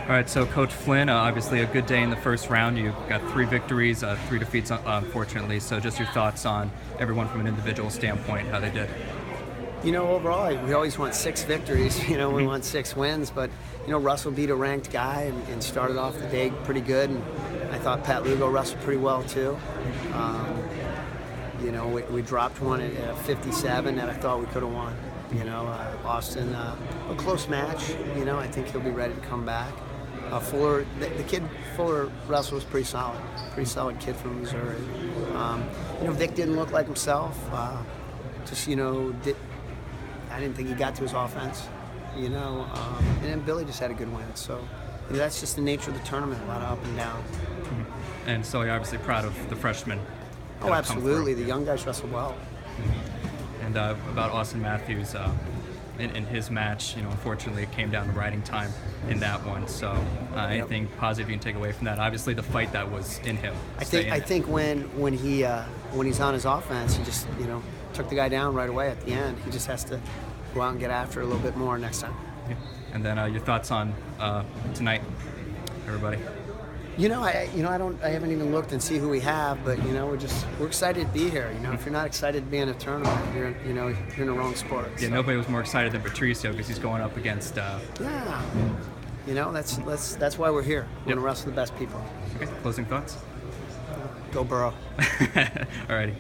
All right, so Coach Flynn, obviously a good day in the first round. You got 3 victories, 3 defeats, unfortunately. So just your thoughts on everyone from an individual standpoint, how they did. Overall, we always want 6 victories. We want 6 wins, but Russell beat a ranked guy and started off the day pretty good. And I thought Pat Lugo wrestled pretty well too. We dropped one at 57 that I thought we could have won. Austin, a close match. I think he'll be ready to come back. Fuller, the kid Fuller wrestle was pretty solid kid from Missouri. Vic didn't look like himself. I didn't think he got to his offense. And then Billy just had a good win. So that's just the nature of the tournament, a lot of up and down. Mm-hmm. And so you're obviously proud of the freshmen. Oh, absolutely. The young guys wrestle well. Mm-hmm. And about Austin Matthews, in his match, unfortunately it came down to riding time in that one. So anything positive you can take away from that? Obviously the fight that was in him. I think when he's on his offense, he just took the guy down right away at the end. He just has to go out and get after it a little bit more next time. Yeah. And then your thoughts on tonight, everybody? I haven't even looked and see who we have, but we're excited to be here. If you're not excited to be in a tournament, you're in the wrong sport. Yeah, so. Nobody was more excited than Patricio because he's going up against. Yeah. That's why we're here. We're gonna wrestle the best people. Okay. Closing thoughts. Go Burrow. Alrighty.